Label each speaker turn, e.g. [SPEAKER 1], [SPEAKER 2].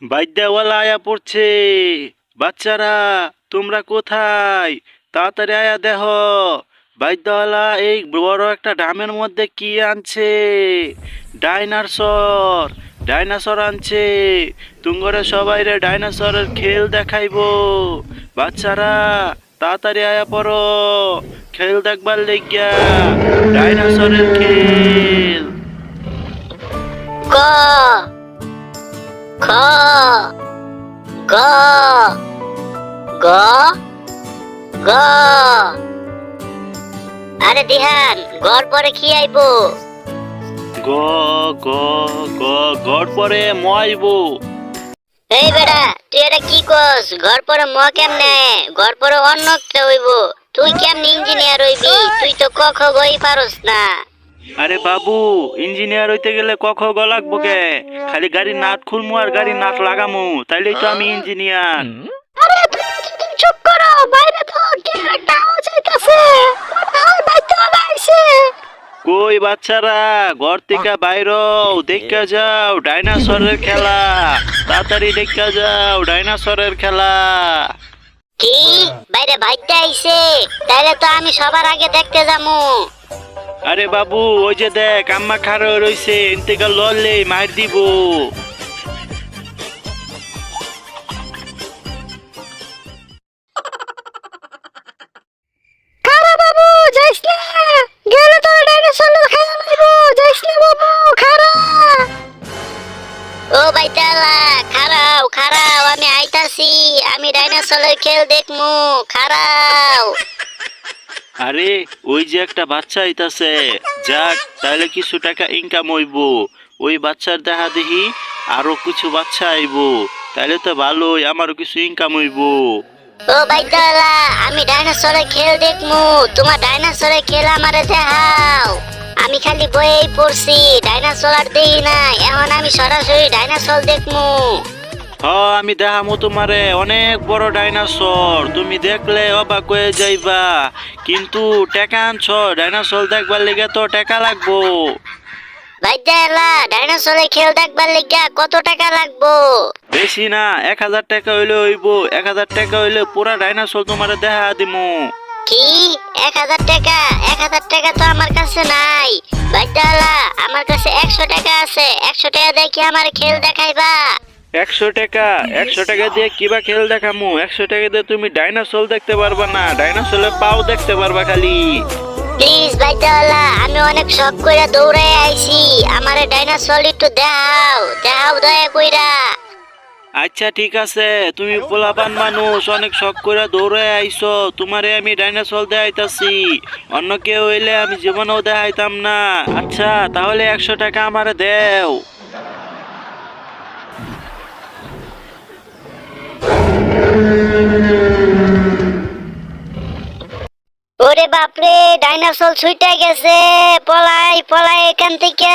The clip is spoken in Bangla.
[SPEAKER 1] বাইদ্যাওয়ালা আয়া পড়ছে। বাচ্চারা, তোমরা কোথায়? তাড়াতাড়ি আয়া দেহ। বাইদ্যওয়ালা এই বড় একটা ড্রামের মধ্যে কি আনছে? ডাইনাসর। ডাইনাসর আনছে। তুঙ্গরে সবাই রে ডাইনাসরের খেল দেখাইবো। বাচ্চারা, তাড়াতাড়ি আয়া পড়ো। খেল দেখবার লেগিয়া। ডাইনাসরের খেল।
[SPEAKER 2] ক খ গ গ গ। আরে দিহান, গড় পরে কি আইবো?
[SPEAKER 1] গ গ গ গড় পরে ময়বো।
[SPEAKER 2] এই বেড়া, তুই এটা কি কস? ঘর পরে ম কেমনে? ঘর পরে অন্য একটা হইব। তুই কেমনে ইঞ্জিনিয়ার হইবি? তুই তো ক খ গই পারস না।
[SPEAKER 1] আরে বাবু, ইঞ্জিনিয়ার হইতে গেলে ক খ গ লাগবো কে? খালি গাড়ির নাট খুলমু আর গাড়ির নাট লাগামু, তাইলেই তো আমি ইঞ্জিনিয়ার।
[SPEAKER 2] আরে তুমি চুপ করো, বাইরে তো কি একটা আওয়াজ হইতাছে। মনে হয় বাইরেওয়ালা আইছে।
[SPEAKER 1] কই বাচ্চারা, ঘর থেকে বাইরও, দেখা যাও ডাইনাসরের খেলা। তাড়াতাড়ি দেখা যাও ডাইনাসরের খেলা।
[SPEAKER 2] কি? বাইরে বাইতে আইছে? তাইলে তো আমি সবার আগে দেখতে যামু।
[SPEAKER 1] আরে বাবু, ওই যে দেখ আম্মা খাড়ো রইছে, এনতেকা লড়লে মার দিব।
[SPEAKER 2] খারা বাবু, যাইস না। গেলে তো ডাইনোসর খেলা লইব। যাইস না বাবু, খারা। ও বাইতালা, খারাও খারাও, আমি আইতাছি। আমি ডাইনোসরের খেল দেখমু। খারাও।
[SPEAKER 1] আরে ওই যে একটা বাচ্চা আইতাছে। যাক, তাহলে কিছু টাকা ইনকাম হইব। ওই বাচ্চার দেখা দেখি আরো কিছু বাচ্চা আইবো, তাহলে তো ভালোই, আমারও কিছু ইনকাম হইব।
[SPEAKER 2] ও বাইতালা, আমি ডাইনোসরের খেল দেখমু। তোমার ডাইনোসরের খেল আমারে দেখাও। আমি খালি বইয়েই পড়ছি, ডাইনোসর আর দেখি নাই। এখন আমি সরাসরি ডাইনোসর দেখমু।
[SPEAKER 1] হ, আমি দেখামো তোমারে অনেক বড় ডাইনাসর। তুমি দেখলে অবাক হয়ে যাইবা। কিন্তু টাকা আনছ, ডাইনাসর দেখবার লেগে তো টাকা লাগবো।
[SPEAKER 2] বাইতালা, ডাইনোসরের খেল দেখবার লিগা কত টাকা লাগবো?
[SPEAKER 1] বেশি না, 1000 টাকা হইলে হইব। 1000 টাকা হইলে পুরা ডাইনাসর তোমারে দেখা দিমু।
[SPEAKER 2] কি? 1000 টাকা? 1000 টাকা তো আমার কাছে নাই। বাইতালা, আমার কাছে 100 টাকা আছে। 100 টাকা দিয়ে কি আমার খেল দেখাইবা?
[SPEAKER 1] 100 টাকা? 100 টাকা দিয়ে কিবা খেল দেখামু? 100 টাকা দিয়ে তুমি ডাইনাসর দেখতে পারবা না, ডাইনাসরের পাও দেখতে পারবা খালি।
[SPEAKER 2] প্লিজ বাইতালা, আমি অনেক শখ কইরা দৌড়াই আইছি। আমারে ডাইনোসর একটু দেখাও, দেখাও দয়া কইরা।
[SPEAKER 1] আচ্ছা ঠিক আছে, তুমি পোলাপান মানুষ, অনেক শখ করে দৌড়ে আইছো, তোমারে আমি ডাইনোসর দেখাইতাছি। অন্য কেউ হইলে আমি জীবনেও দেখাইতাম না। আচ্ছা তাহলে 100 টাকা আমারে দেও।
[SPEAKER 2] ওরে বাপরে, ডাইনোসর ছুটে গেছে। পলাই পলাই এখান থেকে।